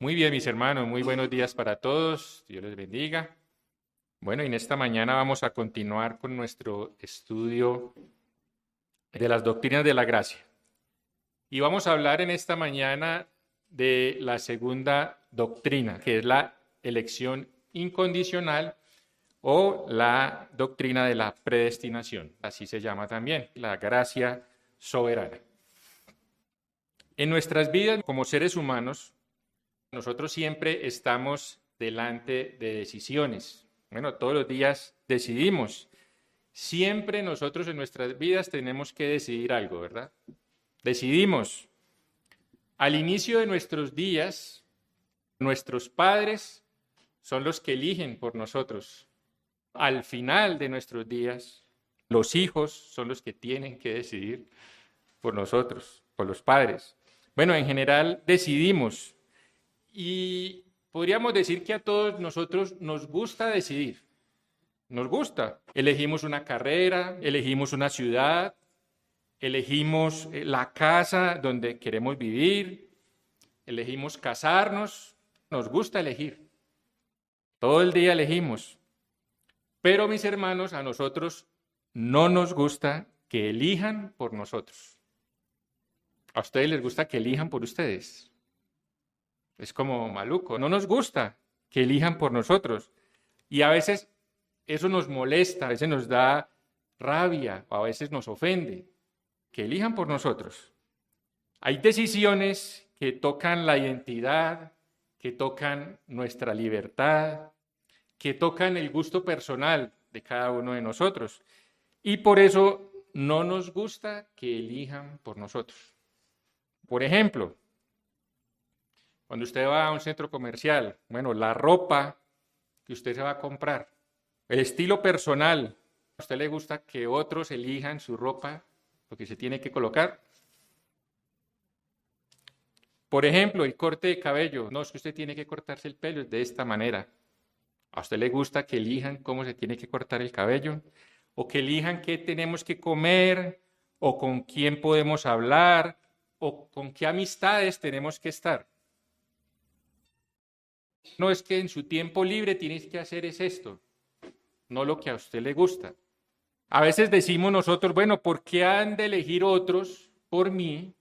Muy bien, mis hermanos, muy buenos días para todos. Dios les bendiga. Bueno, y en esta mañana vamos a continuar con nuestro estudio de las doctrinas de la gracia. Y vamos a hablar en esta mañana de la segunda doctrina, que es la elección incondicional o la doctrina de la predestinación. Así se llama también, la gracia soberana. En nuestras vidas como seres humanos, nosotros siempre estamos delante de decisiones. Bueno, todos los días decidimos. Siempre nosotros en nuestras vidas tenemos que decidir algo, ¿verdad? Decidimos. Al inicio de nuestros días, nuestros padres son los que eligen por nosotros. Al final de nuestros días, los hijos son los que tienen que decidir por nosotros, por los padres. Bueno, en general decidimos. Y podríamos decir que a todos nosotros nos gusta decidir. Nos gusta. Elegimos una carrera, elegimos una ciudad, elegimos la casa donde queremos vivir, elegimos casarnos. Nos gusta elegir. Todo el día elegimos. Pero mis hermanos, a nosotros no nos gusta que elijan por nosotros. ¿A ustedes les gusta que elijan por ustedes? Es como maluco. No nos gusta que elijan por nosotros. Y a veces eso nos molesta, a veces nos da rabia, o a veces nos ofende. Que elijan por nosotros. Hay decisiones que tocan la identidad, que tocan nuestra libertad, que tocan el gusto personal de cada uno de nosotros. Y por eso no nos gusta que elijan por nosotros. Por ejemplo, cuando usted va a un centro comercial, bueno, la ropa que usted se va a comprar, el estilo personal, ¿a usted le gusta que otros elijan su ropa, lo que se tiene que colocar? Por ejemplo, el corte de cabello, no, es que usted tiene que cortarse el pelo de esta manera. ¿A usted le gusta que elijan cómo se tiene que cortar el cabello? ¿O que elijan qué tenemos que comer? ¿O con quién podemos hablar? ¿O con qué amistades tenemos que estar? No, es que en su tiempo libre tienes que hacer es esto, no lo que a usted le gusta. A veces decimos nosotros, bueno, ¿por qué han de elegir otros por mí?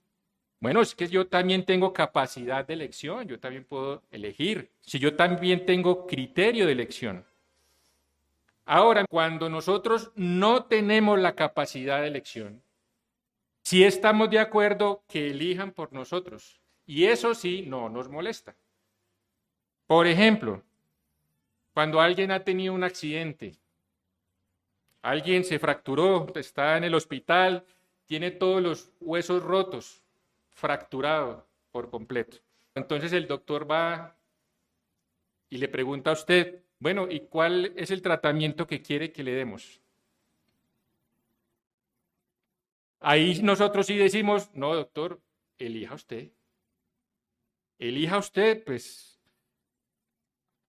Bueno, es que yo también tengo capacidad de elección, yo también puedo elegir, si yo también tengo criterio de elección. Ahora, cuando nosotros no tenemos la capacidad de elección, sí estamos de acuerdo que elijan por nosotros, y eso sí no nos molesta. Por ejemplo, cuando alguien ha tenido un accidente, alguien se fracturó, está en el hospital, tiene todos los huesos rotos, fracturado por completo. Entonces el doctor va y le pregunta a usted, bueno, ¿y cuál es el tratamiento que quiere que le demos? Ahí nosotros sí decimos, no, doctor, elija usted. Elija usted, pues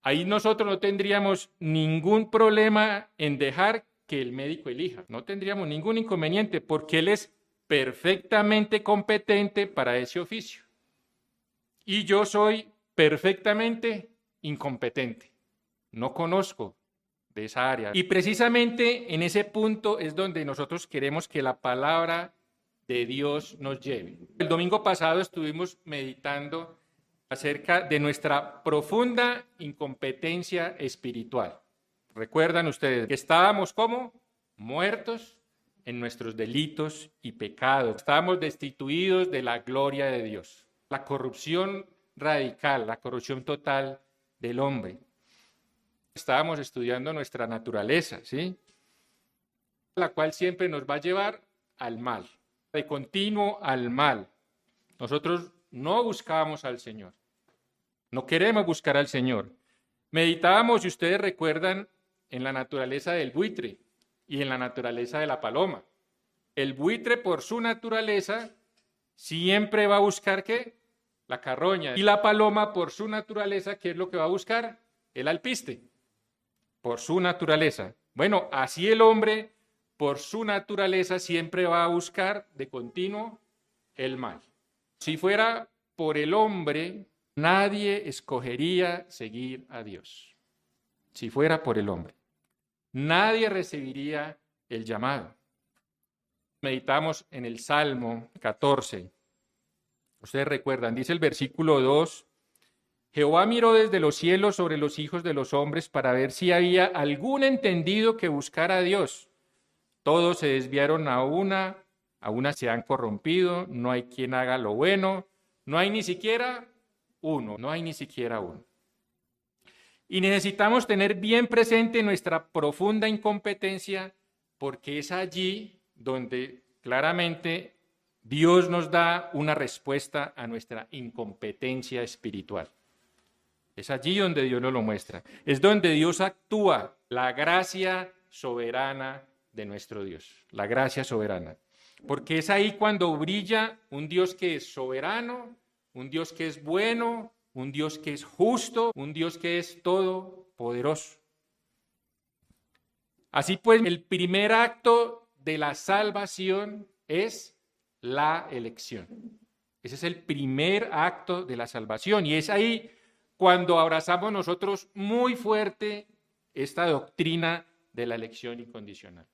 ahí nosotros no tendríamos ningún problema en dejar que el médico elija. No tendríamos ningún inconveniente porque él es perfectamente competente para ese oficio. Y yo soy perfectamente incompetente. No conozco de esa área. Y precisamente en ese punto es donde nosotros queremos que la palabra de Dios nos lleve. El domingo pasado estuvimos meditando acerca de nuestra profunda incompetencia espiritual. ¿Recuerdan ustedes que estábamos como muertos en nuestros delitos y pecados? Estábamos destituidos de la gloria de Dios. La corrupción radical, la corrupción total del hombre. Estábamos estudiando nuestra naturaleza, ¿sí? La cual siempre nos va a llevar al mal, de continuo al mal. Nosotros no buscábamos al Señor. No queremos buscar al Señor. Meditábamos, si ustedes recuerdan, en la naturaleza del buitre y en la naturaleza de la paloma. El buitre, por su naturaleza, siempre va a buscar ¿qué? La carroña. Y la paloma, por su naturaleza, ¿qué es lo que va a buscar? El alpiste. Por su naturaleza. Bueno, así el hombre, por su naturaleza, siempre va a buscar de continuo el mal. Si fuera por el hombre Nadie escogería seguir a Dios si fuera por el hombre. Nadie recibiría el llamado. Meditamos en el Salmo 14. Ustedes recuerdan, dice el versículo 2, Jehová miró desde los cielos sobre los hijos de los hombres para ver si había algún entendido que buscara a Dios. Todos se desviaron a una se han corrompido, no hay quien haga lo bueno, no hay ni siquiera uno. Y necesitamos tener bien presente nuestra profunda incompetencia, porque es allí donde claramente Dios nos da una respuesta a nuestra incompetencia espiritual. Es allí donde Dios nos lo muestra. Es donde Dios actúa, la gracia soberana de nuestro Dios, la gracia soberana. Porque es ahí cuando brilla un Dios que es soberano, un Dios que es bueno, un Dios que es justo, un Dios que es todopoderoso. Así pues, el primer acto de la salvación es la elección. Ese es el primer acto de la salvación y es ahí cuando abrazamos nosotros muy fuerte esta doctrina de la elección incondicional.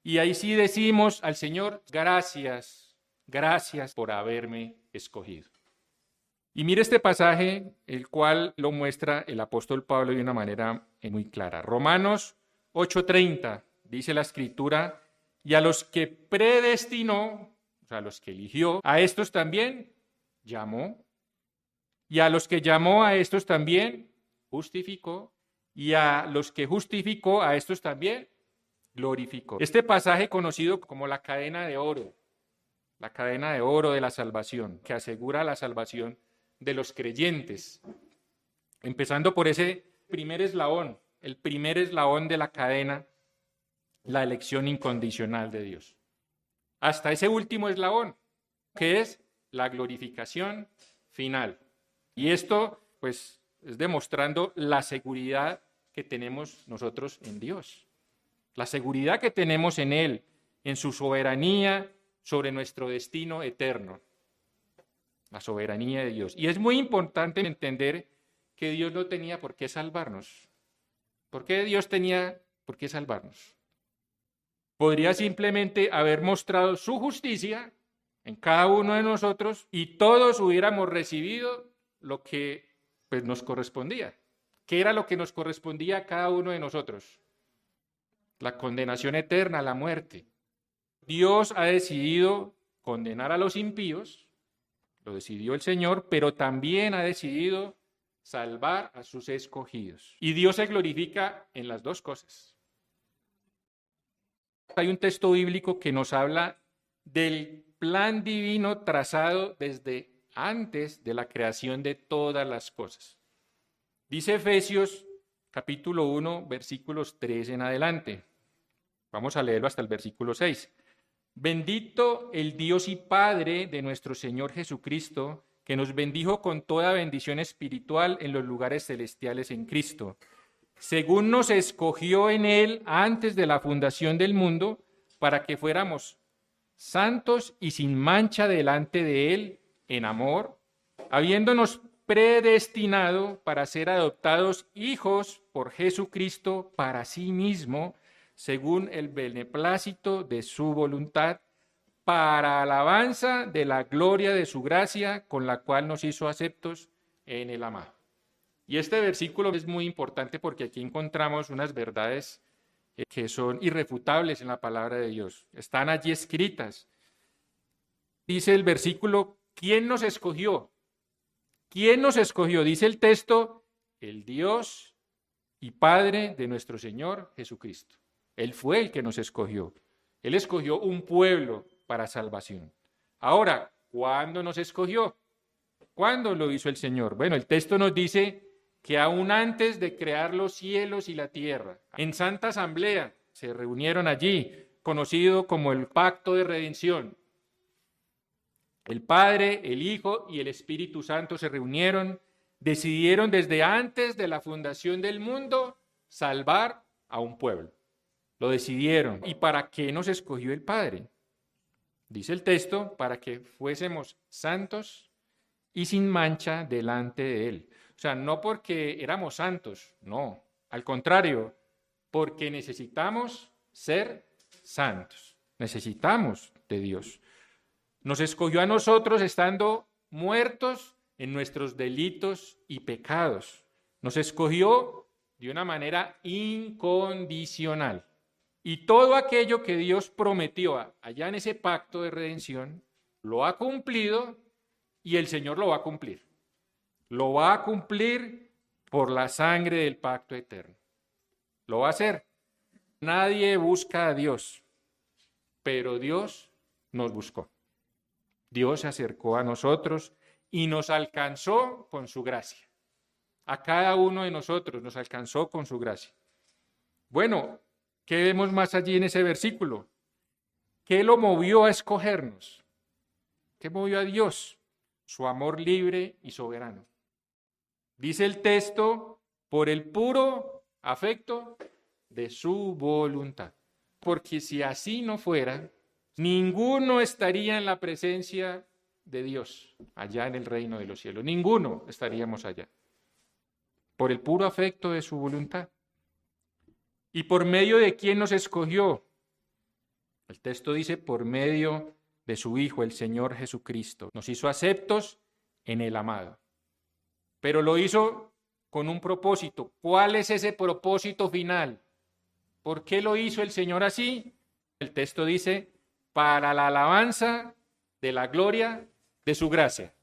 Y ahí sí decimos al Señor, gracias por haberme escogido. Y mire este pasaje, el cual lo muestra el apóstol Pablo de una manera muy clara. Romanos 8:30, dice la Escritura, y a los que predestinó, o sea, a los que eligió, a estos también llamó, y a los que llamó a estos también justificó, y a los que justificó a estos también glorificó. Este pasaje conocido como la cadena de oro de la salvación, que asegura la salvación de los creyentes, empezando por ese primer eslabón, el primer eslabón de la cadena, la elección incondicional de Dios, hasta ese último eslabón, que es la glorificación final. Y esto, pues, es demostrando la seguridad que tenemos nosotros en Dios. La seguridad que tenemos en Él, en su soberanía sobre nuestro destino eterno. La soberanía de Dios. Y es muy importante entender que Dios no tenía por qué salvarnos. ¿Por qué Dios tenía por qué salvarnos? Podría simplemente haber mostrado su justicia en cada uno de nosotros y todos hubiéramos recibido lo que pues, nos correspondía. ¿Qué era lo que nos correspondía a cada uno de nosotros? La condenación eterna, la muerte. Dios ha decidido condenar a los impíos, lo decidió el Señor, pero también ha decidido salvar a sus escogidos. Y Dios se glorifica en las dos cosas. Hay un texto bíblico que nos habla del plan divino trazado desde antes de la creación de todas las cosas. Dice Efesios capítulo 1, versículos 3 en adelante. Vamos a leerlo hasta el versículo 6. Bendito el Dios y Padre de nuestro Señor Jesucristo, que nos bendijo con toda bendición espiritual en los lugares celestiales en Cristo, según nos escogió en Él antes de la fundación del mundo, para que fuéramos santos y sin mancha delante de Él en amor, habiéndonos predestinado para ser adoptados hijos por Jesucristo para sí mismo, según el beneplácito de su voluntad, para alabanza de la gloria de su gracia, con la cual nos hizo aceptos en el amado. Y este versículo es muy importante porque aquí encontramos unas verdades que son irrefutables en la palabra de Dios. Están allí escritas. Dice el versículo, ¿quién nos escogió? ¿Quién nos escogió? Dice el texto, el Dios y Padre de nuestro Señor Jesucristo. Él fue el que nos escogió. Él escogió un pueblo para salvación. Ahora, ¿cuándo nos escogió? ¿Cuándo lo hizo el Señor? Bueno, el texto nos dice que aún antes de crear los cielos y la tierra, en Santa Asamblea se reunieron allí, conocido como el Pacto de Redención. El Padre, el Hijo y el Espíritu Santo se reunieron, decidieron desde antes de la fundación del mundo salvar a un pueblo. Lo decidieron. ¿Y para qué nos escogió el Padre? Dice el texto, para que fuésemos santos y sin mancha delante de Él. O sea, no porque éramos santos, no, al contrario, porque necesitamos ser santos, necesitamos de Dios. Nos escogió a nosotros estando muertos en nuestros delitos y pecados. Nos escogió de una manera incondicional. Y todo aquello que Dios prometió allá en ese pacto de redención, lo ha cumplido y el Señor lo va a cumplir. Lo va a cumplir por la sangre del pacto eterno. Lo va a hacer. Nadie busca a Dios, pero Dios nos buscó. Dios se acercó a nosotros y nos alcanzó con su gracia. A cada uno de nosotros nos alcanzó con su gracia. Bueno, ¿qué vemos más allí en ese versículo? ¿Qué lo movió a escogernos? ¿Qué movió a Dios? Su amor libre y soberano. Dice el texto, por el puro afecto de su voluntad. Porque si así no fuera, ninguno estaría en la presencia de Dios, allá en el reino de los cielos. Ninguno estaríamos allá. Por el puro afecto de su voluntad. ¿Y por medio de quién nos escogió? El texto dice, por medio de su Hijo, el Señor Jesucristo. Nos hizo aceptos en el amado. Pero lo hizo con un propósito. ¿Cuál es ese propósito final? ¿Por qué lo hizo el Señor así? El texto dice, para la alabanza de la gloria de su gracia.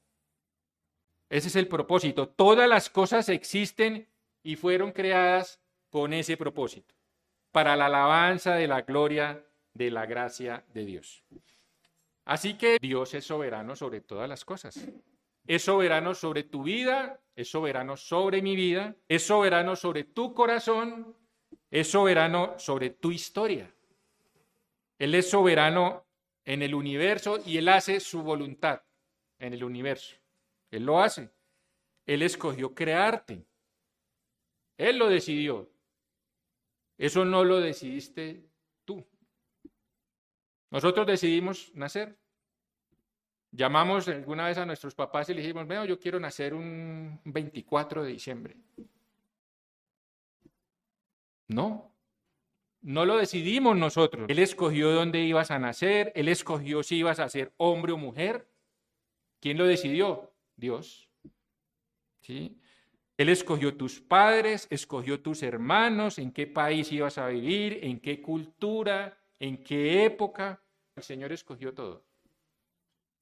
Ese es el propósito. Todas las cosas existen y fueron creadas con ese propósito. Para la alabanza de la gloria de la gracia de Dios. Así que Dios es soberano sobre todas las cosas. Es soberano sobre tu vida, es soberano sobre mi vida, es soberano sobre tu corazón, es soberano sobre tu historia. Él es soberano en el universo y Él hace su voluntad en el universo. Él lo hace. Él escogió crearte. Él lo decidió. Eso no lo decidiste tú. Nosotros decidimos nacer. Llamamos alguna vez a nuestros papás y le dijimos, bueno, yo quiero nacer un 24 de diciembre. No, no lo decidimos nosotros. Él escogió dónde ibas a nacer, Él escogió si ibas a ser hombre o mujer. ¿Quién lo decidió? Dios. ¿Sí? Él escogió tus padres, escogió tus hermanos, en qué país ibas a vivir, en qué cultura, en qué época. El Señor escogió todo.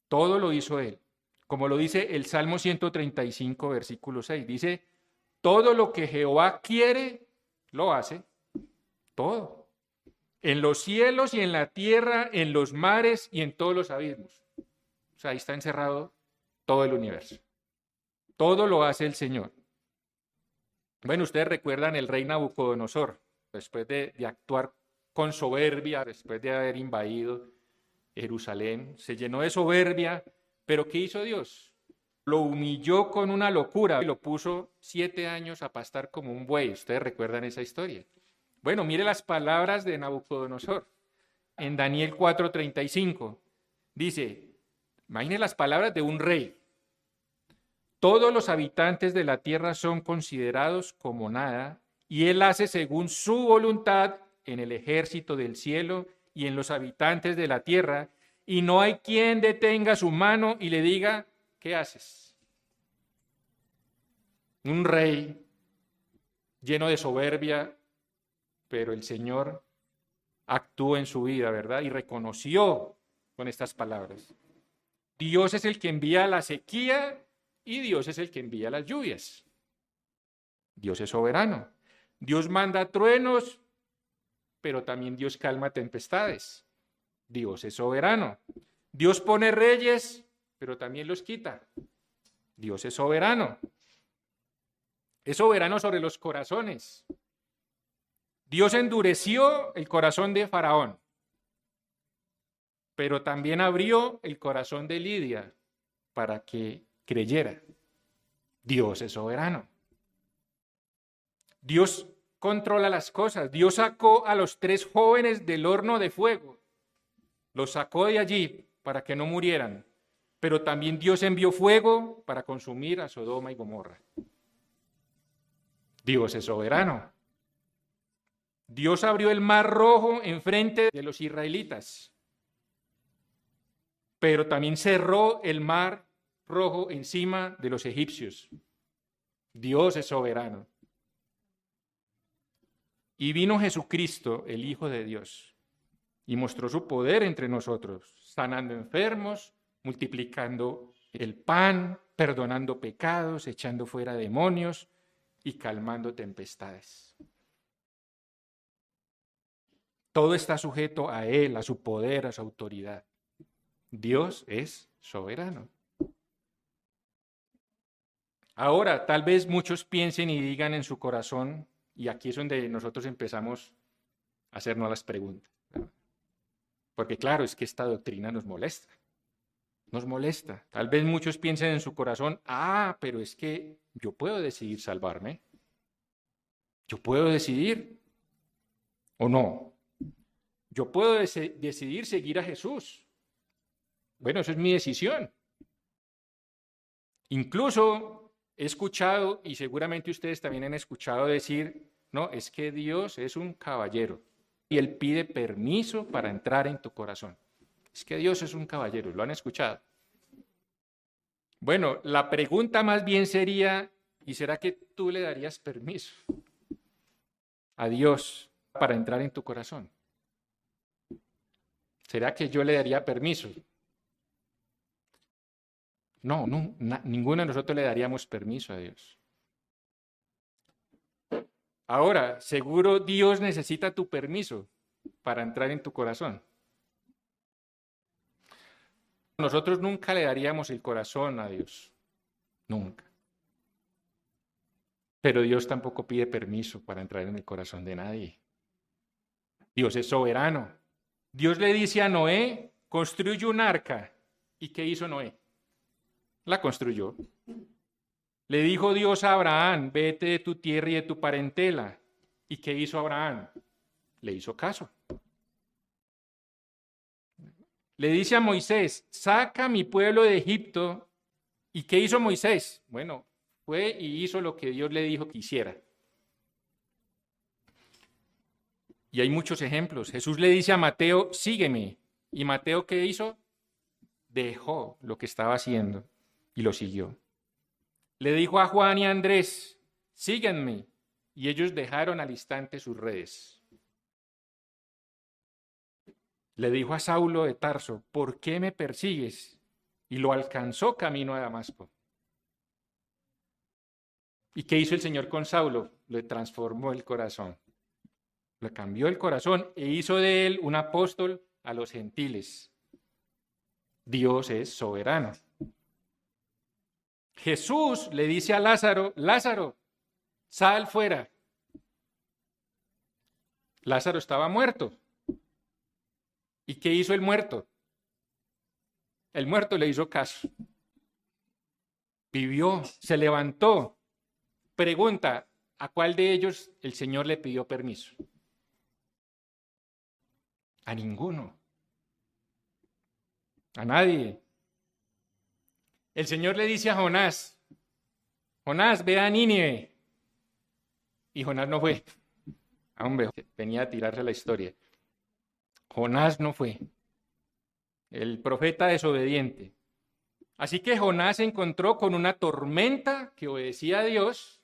Todo lo hizo Él. Como lo dice el Salmo 135, versículo 6. Dice, todo lo que Jehová quiere, lo hace. Todo. En los cielos y en la tierra, en los mares y en todos los abismos. O sea, ahí está encerrado todo el universo. Todo lo hace el Señor. Bueno, ustedes recuerdan el rey Nabucodonosor, después de actuar con soberbia, después de haber invadido Jerusalén, se llenó de soberbia, pero ¿qué hizo Dios? Lo humilló con una locura y lo puso 7 años a pastar como un buey. Ustedes recuerdan esa historia. Bueno, mire las palabras de Nabucodonosor en Daniel 4:35. Dice, imagine las palabras de un rey. Todos los habitantes de la tierra son considerados como nada, y él hace según su voluntad en el ejército del cielo y en los habitantes de la tierra, y no hay quien detenga su mano y le diga, ¿qué haces? Un rey lleno de soberbia, pero el Señor actuó en su vida, ¿verdad? Y reconoció con estas palabras. Dios es el que envía la sequía y Dios es el que envía las lluvias. Dios es soberano. Dios manda truenos, pero también Dios calma tempestades. Dios es soberano. Dios pone reyes, pero también los quita. Dios es soberano. Es soberano sobre los corazones. Dios endureció el corazón de Faraón, pero también abrió el corazón de Lidia para que creyera. Dios es soberano. Dios controla las cosas. Dios sacó a los 3 jóvenes del horno de fuego. Los sacó de allí para que no murieran. pero también Dios envió fuego para consumir a Sodoma y Gomorra. Dios es soberano. Dios abrió el mar Rojo enfrente de los israelitas, pero también cerró el mar Rojo encima de los egipcios. Dios es soberano. Y vino Jesucristo, el Hijo de Dios, y mostró su poder entre nosotros, sanando enfermos, multiplicando el pan, perdonando pecados, echando fuera demonios y calmando tempestades. Todo está sujeto a Él, a su poder, a su autoridad. Dios es soberano. Ahora, tal vez muchos piensen y digan en su corazón, y aquí es donde nosotros empezamos a hacernos las preguntas, ¿verdad? Porque claro, es que esta doctrina nos molesta. Nos molesta. Tal vez muchos piensen en su corazón, pero es que yo puedo decidir salvarme. Yo puedo decidir o no. Yo puedo decidir seguir a Jesús. Bueno, eso es mi decisión. Incluso he escuchado, y seguramente ustedes también han escuchado decir, no, es que Dios es un caballero y Él pide permiso para entrar en tu corazón. Es que Dios es un caballero, ¿lo han escuchado? Bueno, la pregunta más bien sería, ¿y será que tú le darías permiso a Dios para entrar en tu corazón? ¿Será que yo le daría permiso? No, ninguno de nosotros le daríamos permiso a Dios. Ahora, seguro Dios necesita tu permiso para entrar en tu corazón. Nosotros nunca le daríamos el corazón a Dios, nunca. Pero Dios tampoco pide permiso para entrar en el corazón de nadie. Dios es soberano. Dios le dice a Noé, construye un arca. ¿Y qué hizo Noé? La construyó. Le dijo Dios a Abraham, vete de tu tierra y de tu parentela. ¿Y qué hizo Abraham? Le hizo caso. Le dice a Moisés, saca a mi pueblo de Egipto. ¿Y qué hizo Moisés? Bueno, fue y hizo lo que Dios le dijo que hiciera. Y hay muchos ejemplos. Jesús le dice a Mateo, sígueme. ¿Y Mateo qué hizo? Dejó lo que estaba haciendo y lo siguió. Le dijo a Juan y a Andrés, síganme. Y ellos dejaron al instante sus redes. Le dijo a Saulo de Tarso, ¿por qué me persigues? Y lo alcanzó camino a Damasco. ¿Y qué hizo el Señor con Saulo? Le transformó el corazón. Le cambió el corazón e hizo de él un apóstol a los gentiles. Dios es soberano. Jesús le dice a Lázaro, Lázaro, sal fuera. Lázaro estaba muerto. ¿Y qué hizo el muerto? El muerto le hizo caso. Vivió, se levantó. Pregunta, ¿a cuál de ellos el Señor le pidió permiso? A ninguno. A nadie. El Señor le dice a Jonás, Jonás, ve a Nínive. Y Jonás no fue. Hombre, venía a tirarse la historia. Jonás no fue. El profeta desobediente. Así que Jonás se encontró con una tormenta que obedecía a Dios,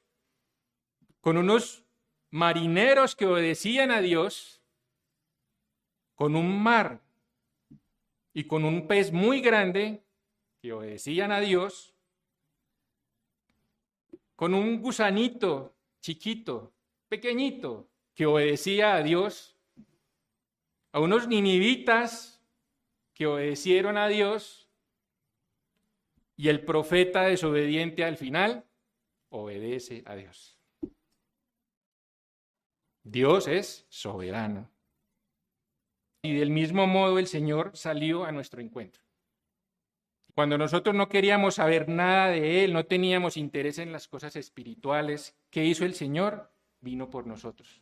con unos marineros que obedecían a Dios, con un mar y con un pez muy grande que obedecían a Dios, con un gusanito chiquito, pequeñito, que obedecía a Dios, a unos ninivitas que obedecieron a Dios, y el profeta desobediente al final obedece a Dios. Dios es soberano. Y del mismo modo el Señor salió a nuestro encuentro. Cuando nosotros no queríamos saber nada de Él, no teníamos interés en las cosas espirituales, ¿qué hizo el Señor? Vino por nosotros.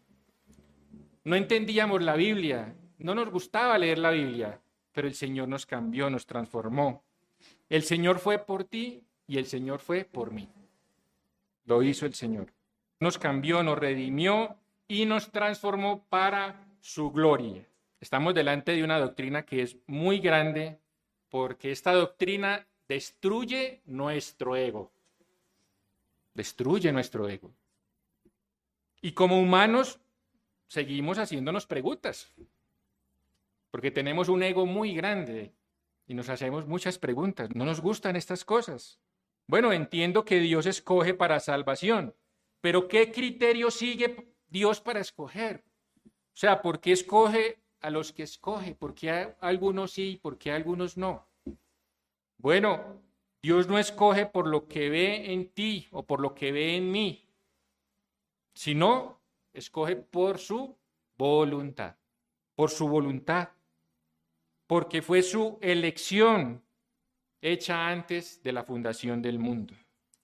No entendíamos la Biblia, no nos gustaba leer la Biblia, pero el Señor nos cambió, nos transformó. El Señor fue por ti y el Señor fue por mí. Lo hizo el Señor. Nos cambió, nos redimió y nos transformó para su gloria. Estamos delante de una doctrina que es muy grande porque esta doctrina destruye nuestro ego. Destruye nuestro ego. Y como humanos seguimos haciéndonos preguntas, porque tenemos un ego muy grande y nos hacemos muchas preguntas. No nos gustan estas cosas. Bueno, entiendo que Dios escoge para salvación, pero ¿qué criterio sigue Dios para escoger? O sea, ¿por qué escoge a los que escoge? ¿Por qué a algunos sí y por qué a algunos no? Bueno, Dios no escoge por lo que ve en ti o por lo que ve en mí, sino escoge por su voluntad, porque fue su elección hecha antes de la fundación del mundo.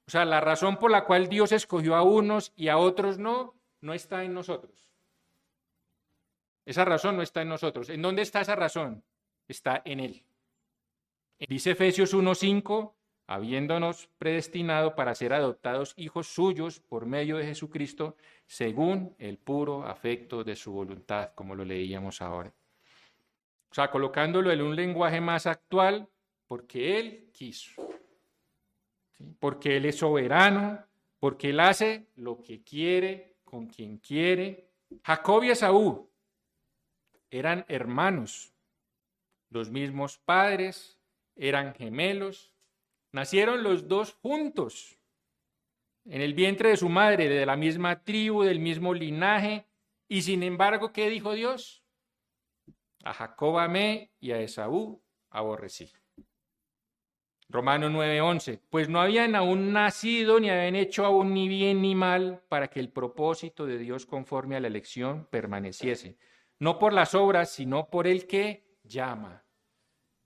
O sea, la razón por la cual Dios escogió a unos y a otros no está en nosotros. Esa razón no está en nosotros. ¿En dónde está esa razón? Está en Él. Dice Efesios 1:5, habiéndonos predestinado para ser adoptados hijos suyos por medio de Jesucristo, según el puro afecto de su voluntad, como lo leíamos ahora. O sea, colocándolo en un lenguaje más actual, porque Él quiso. ¿Sí? Porque Él es soberano, porque Él hace lo que quiere, con quien quiere. Jacob y Esaú eran hermanos, los mismos padres, eran gemelos, nacieron los dos juntos, en el vientre de su madre, de la misma tribu, del mismo linaje, y sin embargo, ¿qué dijo Dios? A Jacob amé y a Esaú aborrecí. Romanos 9:11, pues no habían aún nacido ni habían hecho aún ni bien ni mal para que el propósito de Dios conforme a la elección permaneciese, no por las obras, sino por el que llama.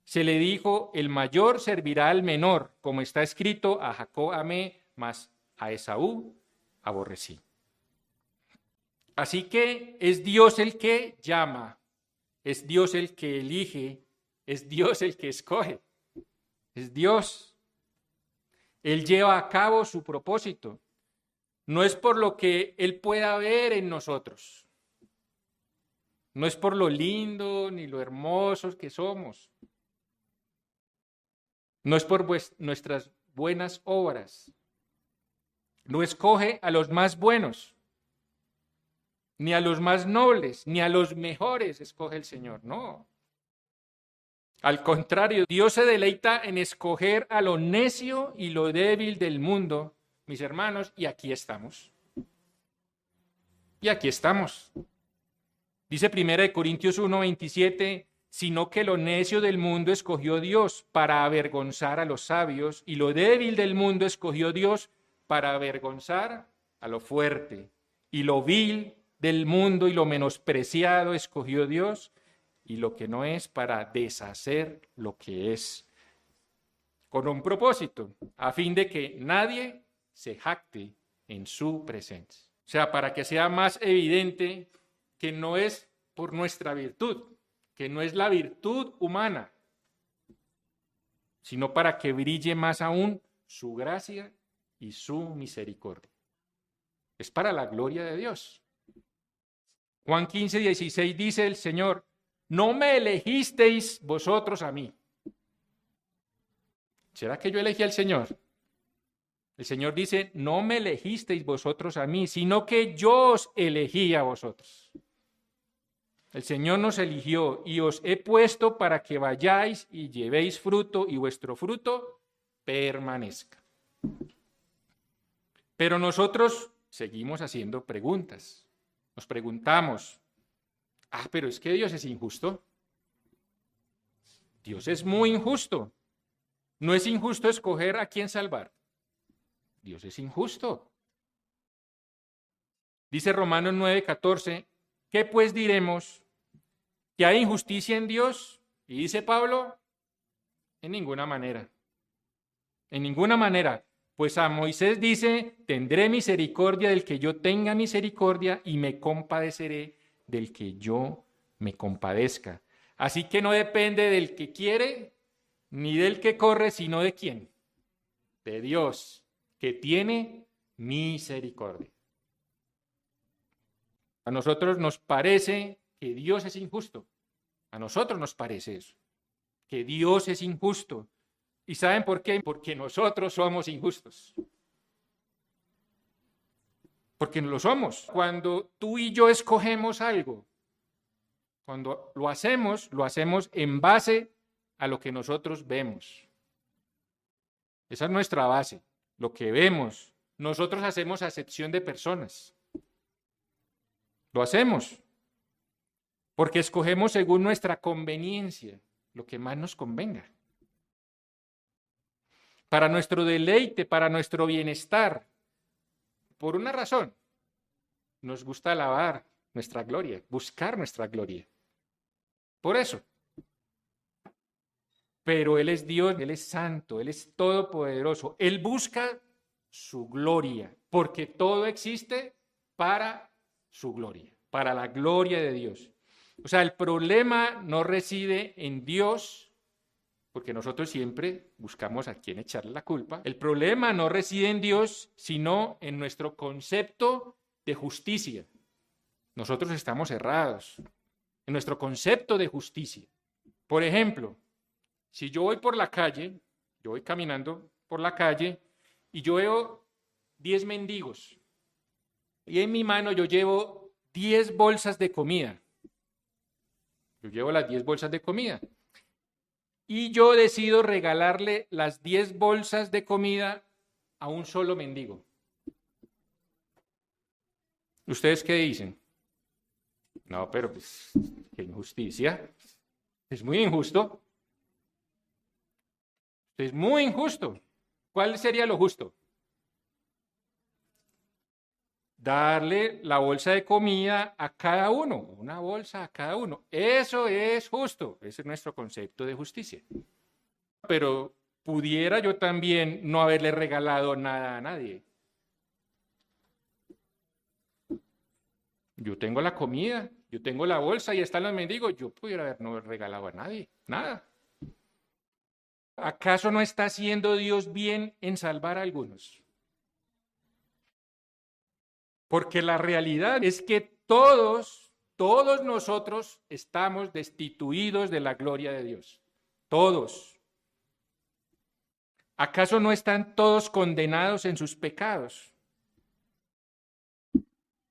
Se le dijo, el mayor servirá al menor, como está escrito, a Jacob amé, mas a Esaú aborrecí. Así que es Dios el que llama, es Dios el que elige, es Dios el que escoge, es Dios. Él lleva a cabo su propósito. No es por lo que Él pueda ver en nosotros, no es por lo lindo ni lo hermosos que somos. No es por nuestras buenas obras. No escoge a los más buenos, ni a los más nobles, ni a los mejores escoge el Señor, no. Al contrario, Dios se deleita en escoger a lo necio y lo débil del mundo, mis hermanos, y aquí estamos. Y aquí estamos. Dice 1 Corintios 1:27, sino que lo necio del mundo escogió Dios para avergonzar a los sabios, y lo débil del mundo escogió Dios para avergonzar a lo fuerte, y lo vil del mundo y lo menospreciado escogió Dios, y lo que no es para deshacer lo que es, con un propósito, a fin de que nadie se jacte en su presencia. O sea, para que sea más evidente que no es por nuestra virtud, que no es la virtud humana, sino para que brille más aún su gracia y su misericordia. Es para la gloria de Dios. Juan 15:16 dice el Señor, no me elegisteis vosotros a mí. ¿Será que yo elegí al Señor? El Señor dice, no me elegisteis vosotros a mí, sino que yo os elegí a vosotros. El Señor nos eligió y os he puesto para que vayáis y llevéis fruto y vuestro fruto permanezca. Pero nosotros seguimos haciendo preguntas. Nos preguntamos, pero es que Dios es injusto. Dios es muy injusto. No es injusto escoger a quién salvar. Dios es injusto. Dice Romanos 9:14, ¿qué pues diremos? ¿Que hay injusticia en Dios? Y dice Pablo, en ninguna manera. En ninguna manera. Pues a Moisés dice, tendré misericordia del que yo tenga misericordia y me compadeceré del que yo me compadezca. Así que no depende del que quiere ni del que corre, sino de quién, de Dios, que tiene misericordia. A nosotros nos parece que Dios es injusto. A nosotros nos parece eso, que Dios es injusto. ¿Y saben por qué? Porque nosotros somos injustos. Porque lo somos. Cuando tú y yo escogemos algo, cuando lo hacemos en base a lo que nosotros vemos. Esa es nuestra base, lo que vemos. Nosotros hacemos acepción de personas. Lo hacemos porque escogemos según nuestra conveniencia, lo que más nos convenga. Para nuestro deleite, para nuestro bienestar. Por una razón, nos gusta alabar nuestra gloria, buscar nuestra gloria. Por eso. Pero Él es Dios, Él es santo, Él es todopoderoso. Él busca su gloria, porque todo existe para su gloria, para la gloria de Dios. O sea, el problema no reside en Dios, porque nosotros siempre buscamos a quién echarle la culpa. El problema no reside en Dios, sino en nuestro concepto de justicia. Nosotros estamos errados en nuestro concepto de justicia. Por ejemplo, si yo voy por la calle, yo voy caminando por la calle y yo veo 10 mendigos y en mi mano yo llevo 10 bolsas de comida. Yo llevo las 10 bolsas de comida y yo decido regalarle las 10 bolsas de comida a un solo mendigo. ¿Ustedes qué dicen? No, pero pues, qué injusticia. Es muy injusto. Es muy injusto. ¿Cuál sería lo justo? Darle la bolsa de comida a cada uno, una bolsa a cada uno. Eso es justo. Ese es nuestro concepto de justicia. Pero pudiera yo también no haberle regalado nada a nadie. Yo tengo la comida, yo tengo la bolsa y están los mendigos. Yo pudiera haber no regalado a nadie, nada. ¿Acaso no está haciendo Dios bien en salvar a algunos? Porque la realidad es que todos nosotros estamos destituidos de la gloria de Dios. Todos. ¿Acaso no están todos condenados en sus pecados?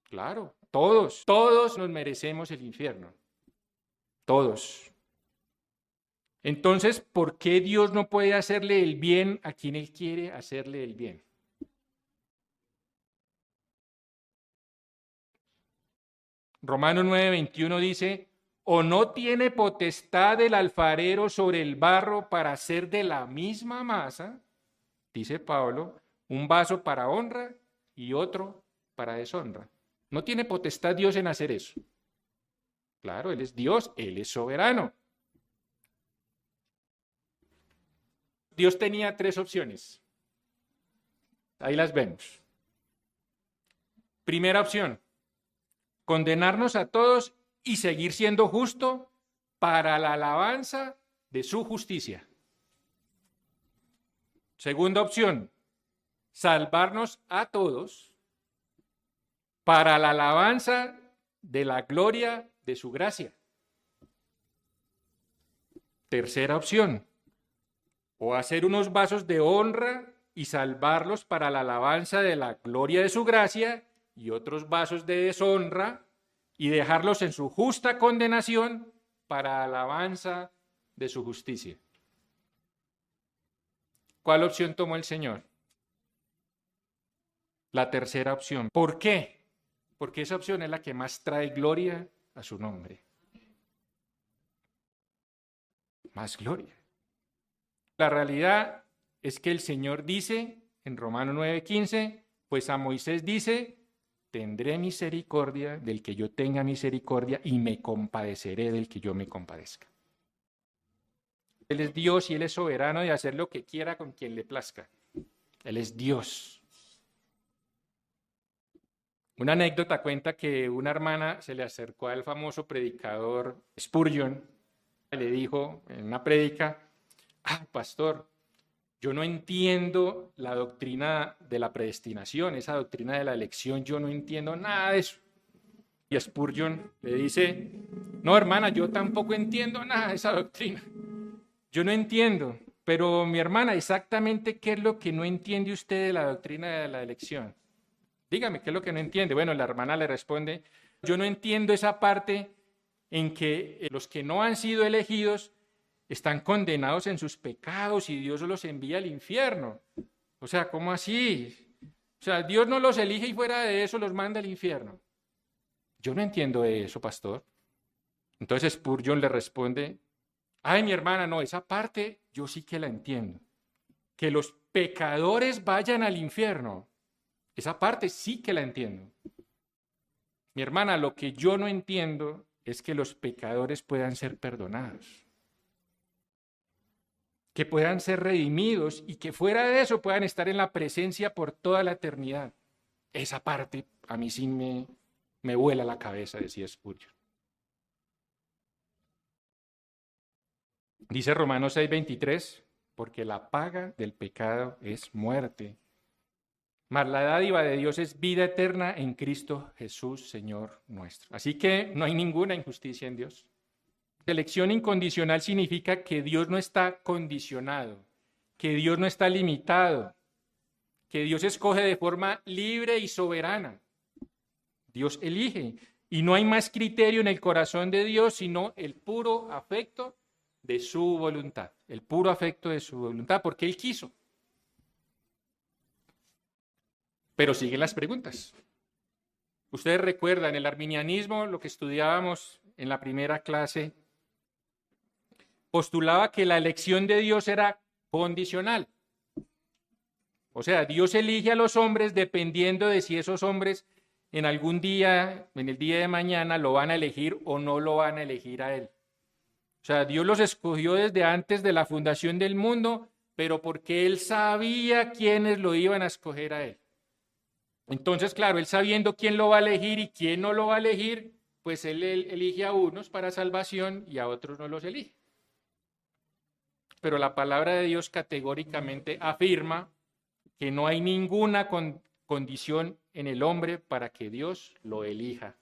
Claro, todos nos merecemos el infierno. Todos. Entonces, ¿por qué Dios no puede hacerle el bien a quien Él quiere hacerle el bien? Romanos 9:21 dice, ¿o no tiene potestad el alfarero sobre el barro para hacer de la misma masa, dice Pablo, un vaso para honra y otro para deshonra? ¿No tiene potestad Dios en hacer eso? Claro, Él es Dios, Él es soberano. Dios tenía 3 opciones. Ahí las vemos. Primera opción, condenarnos a todos y seguir siendo justo para la alabanza de su justicia. Segunda opción, salvarnos a todos para la alabanza de la gloria de su gracia. Tercera opción, o hacer unos vasos de honra y salvarlos para la alabanza de la gloria de su gracia y otros vasos de deshonra y dejarlos en su justa condenación para alabanza de su justicia. ¿Cuál opción tomó el Señor? La tercera opción. ¿Por qué? Porque esa opción es la que más trae gloria a su nombre. Más gloria. La realidad es que el Señor dice en Romanos 9:15, pues a Moisés dice, tendré misericordia del que yo tenga misericordia y me compadeceré del que yo me compadezca. Él es Dios y Él es soberano de hacer lo que quiera con quien le plazca. Él es Dios. Una anécdota cuenta que una hermana se le acercó al famoso predicador Spurgeon, le dijo en una prédica, pastor, yo no entiendo la doctrina de la predestinación, esa doctrina de la elección, yo no entiendo nada de eso. Y Spurgeon le dice, no, hermana, yo tampoco entiendo nada de esa doctrina. Yo no entiendo, pero mi hermana, exactamente qué es lo que no entiende usted de la doctrina de la elección. Dígame, ¿qué es lo que no entiende? Bueno, la hermana le responde, yo no entiendo esa parte en que los que no han sido elegidos están condenados en sus pecados y Dios los envía al infierno. O sea, ¿cómo así? O sea, Dios no los elige y fuera de eso los manda al infierno. Yo no entiendo eso, pastor. Entonces Spurgeon le responde, ay, mi hermana, no, esa parte yo sí que la entiendo. Que los pecadores vayan al infierno, esa parte sí que la entiendo. Mi hermana, lo que yo no entiendo es que los pecadores puedan ser perdonados, que puedan ser redimidos y que fuera de eso puedan estar en la presencia por toda la eternidad. Esa parte a mí sí me vuela la cabeza, decía Spurgeon. Dice Romanos 6:23, porque la paga del pecado es muerte, mas la dádiva de Dios es vida eterna en Cristo Jesús, Señor nuestro. Así que no hay ninguna injusticia en Dios. Elección incondicional significa que Dios no está condicionado, que Dios no está limitado, que Dios escoge de forma libre y soberana. Dios elige y no hay más criterio en el corazón de Dios sino el puro afecto de su voluntad, el puro afecto de su voluntad, porque Él quiso. Pero siguen las preguntas. Ustedes recuerdan el arminianismo, lo que estudiábamos en la primera clase, postulaba que la elección de Dios era condicional. O sea, Dios elige a los hombres dependiendo de si esos hombres en algún día, en el día de mañana, lo van a elegir o no lo van a elegir a Él. O sea, Dios los escogió desde antes de la fundación del mundo, pero porque Él sabía quiénes lo iban a escoger a Él. Entonces, claro, Él sabiendo quién lo va a elegir y quién no lo va a elegir, pues Él elige a unos para salvación y a otros no los elige. Pero la palabra de Dios categóricamente afirma que no hay ninguna condición en el hombre para que Dios lo elija.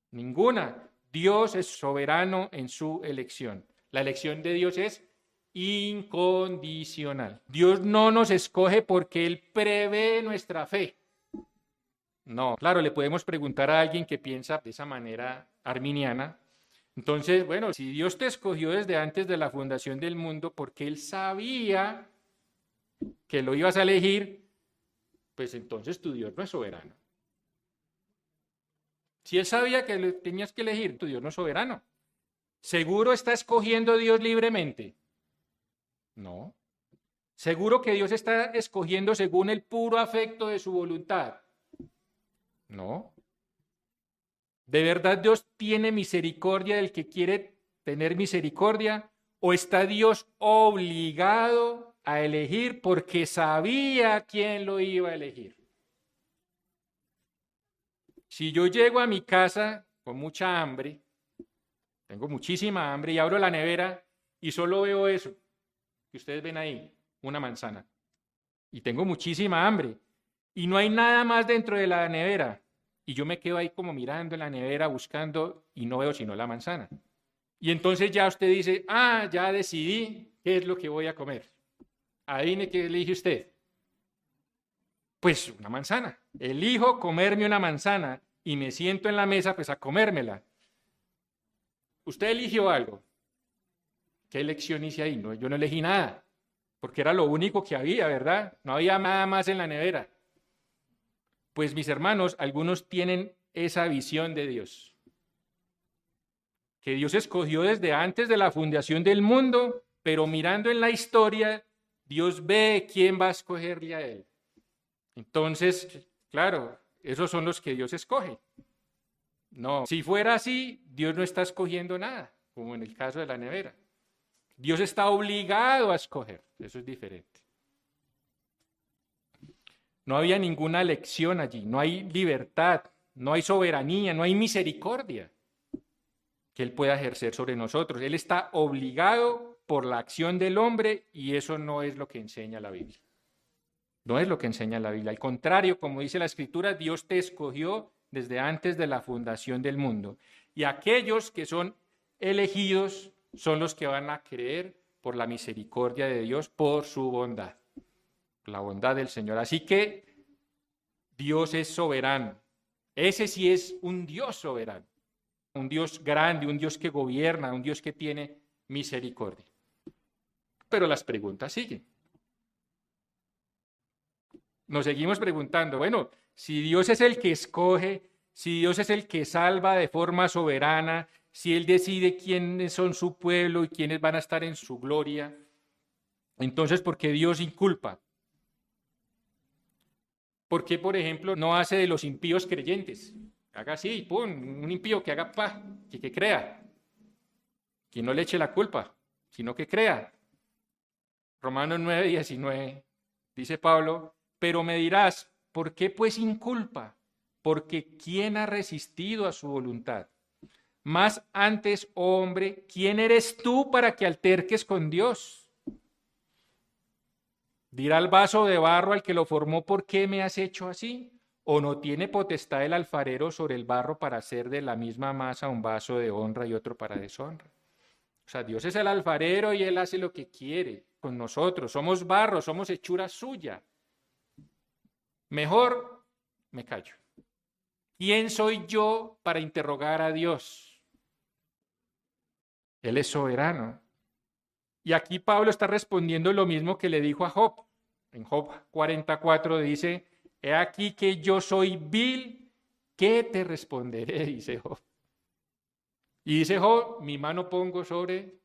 Ninguna. Dios es soberano en su elección. La elección de Dios es incondicional. Dios no nos escoge porque Él prevé nuestra fe. No, claro, le podemos preguntar a alguien que piensa de esa manera arminiana. Entonces, bueno, si Dios te escogió desde antes de la fundación del mundo porque Él sabía que lo ibas a elegir, pues entonces tu Dios no es soberano. Si Él sabía que lo tenías que elegir, tu Dios no es soberano. ¿Seguro está escogiendo Dios libremente? No. ¿Seguro que Dios está escogiendo según el puro afecto de su voluntad? No. ¿De verdad Dios tiene misericordia del que quiere tener misericordia? ¿O está Dios obligado a elegir porque sabía quién lo iba a elegir? Si yo llego a mi casa con mucha hambre, tengo muchísima hambre y abro la nevera y solo veo eso que ustedes ven ahí, una manzana, y tengo muchísima hambre y no hay nada más dentro de la nevera, y yo me quedo ahí como mirando en la nevera buscando y no veo sino la manzana. Y entonces ya usted dice, ya decidí qué es lo que voy a comer. Adivine qué elige usted. Pues una manzana. Elijo comerme una manzana y me siento en la mesa pues a comérmela. Usted eligió algo. ¿Qué elección hice ahí? No, yo no elegí nada, porque era lo único que había, ¿verdad? No había nada más en la nevera. Pues mis hermanos, algunos tienen esa visión de Dios, que Dios escogió desde antes de la fundación del mundo, pero mirando en la historia, Dios ve quién va a escogerle a Él. Entonces, claro, esos son los que Dios escoge. No, si fuera así, Dios no está escogiendo nada, como en el caso de la nevera. Dios está obligado a escoger, eso es diferente. No había ninguna elección allí, no hay libertad, no hay soberanía, no hay misericordia que Él pueda ejercer sobre nosotros. Él está obligado por la acción del hombre, y eso no es lo que enseña la Biblia. No es lo que enseña la Biblia. Al contrario, como dice la Escritura, Dios te escogió desde antes de la fundación del mundo. Y aquellos que son elegidos son los que van a creer por la misericordia de Dios, por su bondad, la bondad del Señor. Así que Dios es soberano. Ese sí es un Dios soberano, un Dios grande, un Dios que gobierna, un Dios que tiene misericordia. Pero las preguntas siguen. Nos seguimos preguntando, bueno, si Dios es el que escoge, si Dios es el que salva de forma soberana, si Él decide quiénes son su pueblo y quiénes van a estar en su gloria, entonces, ¿por qué Dios inculpa? ¿Por qué, por ejemplo, no hace de los impíos creyentes? Haga así, pum, un impío que haga pa, que crea, que no le eche la culpa, sino que crea. Romanos 9:19, dice Pablo, pero me dirás, ¿por qué pues inculpa? Porque ¿quién ha resistido a su voluntad? Más antes, oh hombre, ¿quién eres tú para que alterques con Dios? Dirá el vaso de barro al que lo formó, ¿por qué me has hecho así? ¿O no tiene potestad el alfarero sobre el barro para hacer de la misma masa un vaso de honra y otro para deshonra? O sea, Dios es el alfarero y Él hace lo que quiere con nosotros. Somos barro, somos hechura suya. Mejor me callo. ¿Quién soy yo para interrogar a Dios? Él es soberano. Y aquí Pablo está respondiendo lo mismo que le dijo a Job. En Job 44 dice, he aquí que yo soy vil, ¿qué te responderé? Dice Job. Y dice Job, mi mano pongo sobre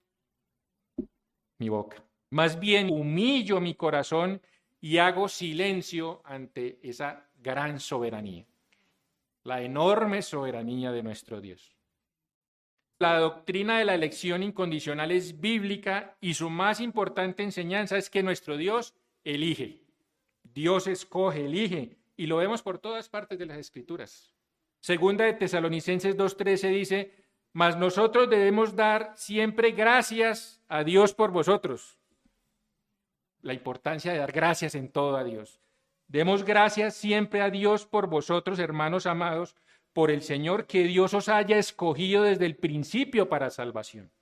mi boca. Más bien humillo mi corazón y hago silencio ante esa gran soberanía, la enorme soberanía de nuestro Dios. La doctrina de la elección incondicional es bíblica y su más importante enseñanza es que nuestro Dios elige. Dios escoge, elige, y lo vemos por todas partes de las Escrituras. Segunda de Tesalonicenses 2:13 dice, mas nosotros debemos dar siempre gracias a Dios por vosotros. La importancia de dar gracias en todo a Dios. Demos gracias siempre a Dios por vosotros, hermanos amados, por el Señor, que Dios os haya escogido desde el principio para salvación.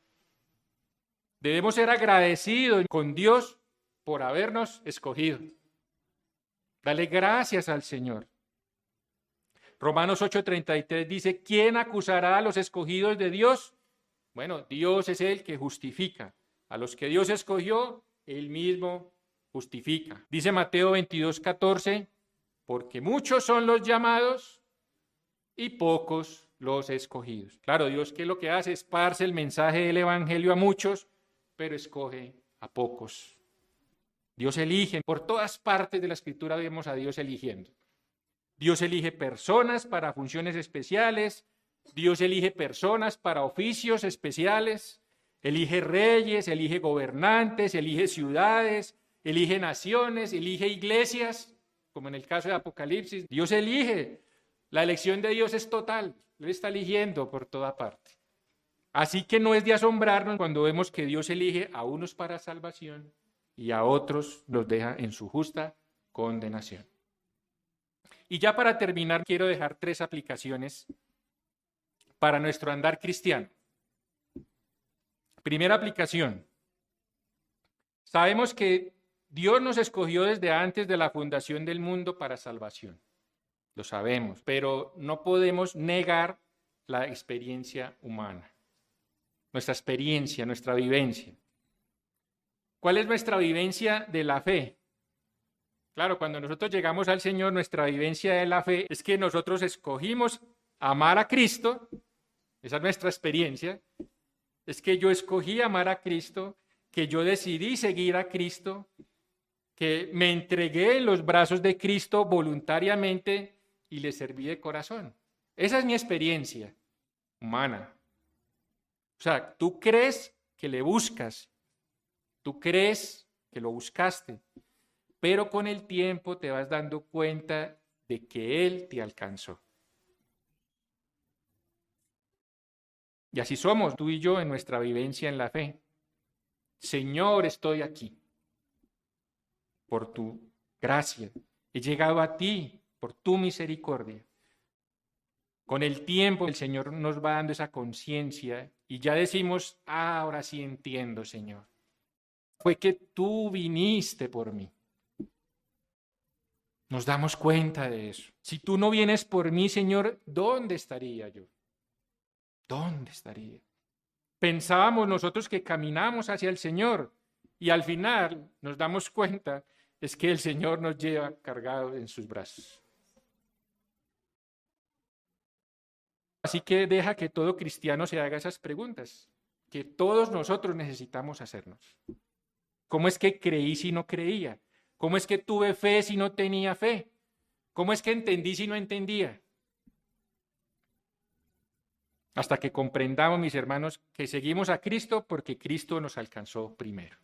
Debemos ser agradecidos con Dios por habernos escogido. Dale gracias al Señor. Romanos 8:33 dice, ¿quién acusará a los escogidos de Dios? Bueno, Dios es el que justifica. A los que Dios escogió, Él mismo justifica. Dice Mateo 22:14, porque muchos son los llamados y pocos los escogidos. Claro, Dios, ¿qué es lo que hace? Esparce el mensaje del Evangelio a muchos, pero escoge a pocos. Dios elige. Por todas partes de la Escritura vemos a Dios eligiendo. Dios elige personas para funciones especiales, Dios elige personas para oficios especiales, elige reyes, elige gobernantes, elige ciudades, elige naciones, elige iglesias, como en el caso de Apocalipsis. Dios elige. La elección de Dios es total. Él está eligiendo por toda parte. Así que no es de asombrarnos cuando vemos que Dios elige a unos para salvación y a otros los deja en su justa condenación. Y ya para terminar, quiero dejar 3 aplicaciones para nuestro andar cristiano. Primera aplicación. Sabemos que Dios nos escogió desde antes de la fundación del mundo para salvación. Lo sabemos, pero no podemos negar la experiencia humana, nuestra experiencia, nuestra vivencia. ¿Cuál es nuestra vivencia de la fe? Claro, cuando nosotros llegamos al Señor, nuestra vivencia de la fe es que nosotros escogimos amar a Cristo, esa es nuestra experiencia, es que yo escogí amar a Cristo, que yo decidí seguir a Cristo, que me entregué en los brazos de Cristo voluntariamente y le serví de corazón. Esa es mi experiencia humana. O sea, tú crees que le buscas, tú crees que lo buscaste, pero con el tiempo te vas dando cuenta de que Él te alcanzó. Y así somos tú y yo en nuestra vivencia en la fe. Señor, estoy aquí por tu gracia. He llegado a ti por tu misericordia. Con el tiempo el Señor nos va dando esa conciencia y ya decimos, ahora sí entiendo, Señor. Fue que tú viniste por mí. Nos damos cuenta de eso. Si tú no vienes por mí, Señor, ¿dónde estaría yo? ¿Dónde estaría? Pensábamos nosotros que caminamos hacia el Señor y al final nos damos cuenta es que el Señor nos lleva cargados en sus brazos. Así que deja que todo cristiano se haga esas preguntas, que todos nosotros necesitamos hacernos. ¿Cómo es que creí si no creía? ¿Cómo es que tuve fe si no tenía fe? ¿Cómo es que entendí si no entendía? Hasta que comprendamos, mis hermanos, que seguimos a Cristo porque Cristo nos alcanzó primero.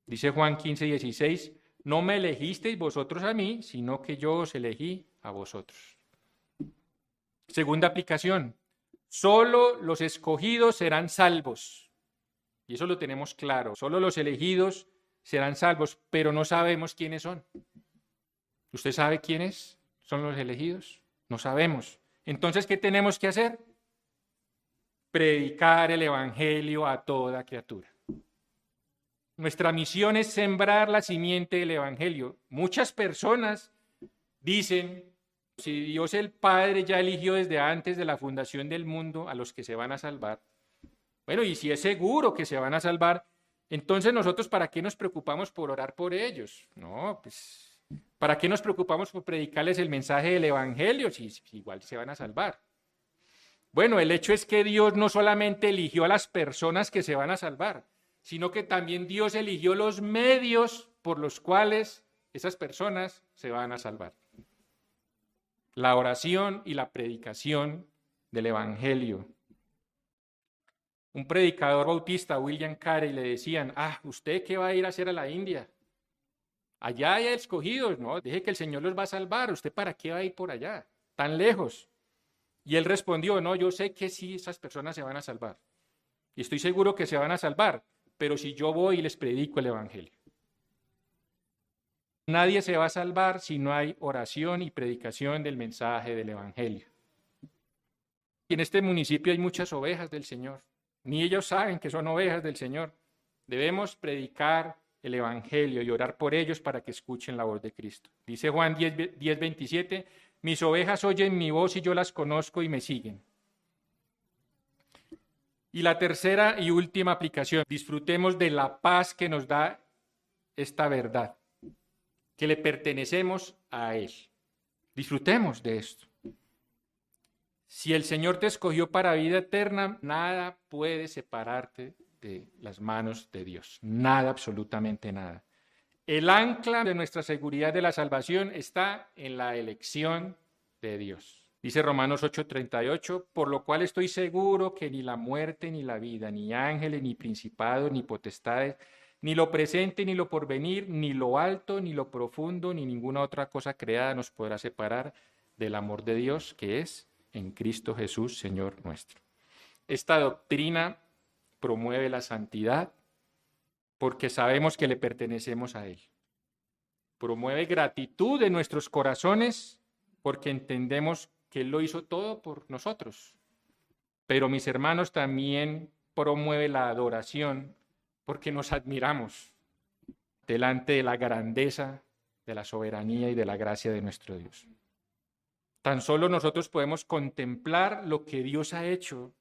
Dice Juan 15:16, no me elegisteis vosotros a mí, sino que yo os elegí a vosotros. Segunda aplicación, solo los escogidos serán salvos. Y eso lo tenemos claro, solo los elegidos serán salvos, pero no sabemos quiénes son. ¿Usted sabe quiénes son los elegidos? No sabemos. Entonces, ¿qué tenemos que hacer? Predicar el evangelio a toda criatura. Nuestra misión es sembrar la simiente del evangelio. Muchas personas dicen, si Dios el Padre ya eligió desde antes de la fundación del mundo a los que se van a salvar, bueno, y si es seguro que se van a salvar, entonces nosotros ¿para qué nos preocupamos por orar por ellos? No, pues, ¿para qué nos preocupamos por predicarles el mensaje del evangelio si igual se van a salvar? Bueno, el hecho es que Dios no solamente eligió a las personas que se van a salvar, sino que también Dios eligió los medios por los cuales esas personas se van a salvar. La oración y la predicación del evangelio. Un predicador bautista, William Carey, le decían, ¿usted qué va a ir a hacer a la India? Allá hay escogidos, ¿no? Deje que el Señor los va a salvar, ¿usted para qué va a ir por allá, tan lejos? Y él respondió, no, yo sé que sí, esas personas se van a salvar. Y estoy seguro que se van a salvar, pero si yo voy y les predico el evangelio. Nadie se va a salvar si no hay oración y predicación del mensaje del evangelio. Y en este municipio hay muchas ovejas del Señor. Ni ellos saben que son ovejas del Señor. Debemos predicar el evangelio y orar por ellos para que escuchen la voz de Cristo. Dice Juan 10:27, mis ovejas oyen mi voz y yo las conozco y me siguen. Y la tercera y última aplicación, disfrutemos de la paz que nos da esta verdad, que le pertenecemos a Él. Disfrutemos de esto. Si el Señor te escogió para vida eterna, nada puede separarte de las manos de Dios. Nada, absolutamente nada. El ancla de nuestra seguridad de la salvación está en la elección de Dios. Dice Romanos 8:38, por lo cual estoy seguro que ni la muerte, ni la vida, ni ángeles, ni principados, ni potestades, ni lo presente, ni lo porvenir, ni lo alto, ni lo profundo, ni ninguna otra cosa creada nos podrá separar del amor de Dios que es en Cristo Jesús, Señor nuestro. Esta doctrina promueve la santidad porque sabemos que le pertenecemos a Él. Promueve gratitud en nuestros corazones porque entendemos que Él lo hizo todo por nosotros. Pero mis hermanos, también promueve la adoración porque nos admiramos delante de la grandeza, de la soberanía y de la gracia de nuestro Dios. Tan solo nosotros podemos contemplar lo que Dios ha hecho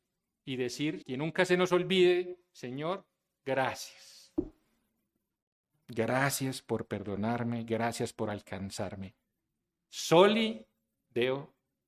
y decir que nunca se nos olvide, Señor, gracias. Gracias por perdonarme, gracias por alcanzarme. Soli Deo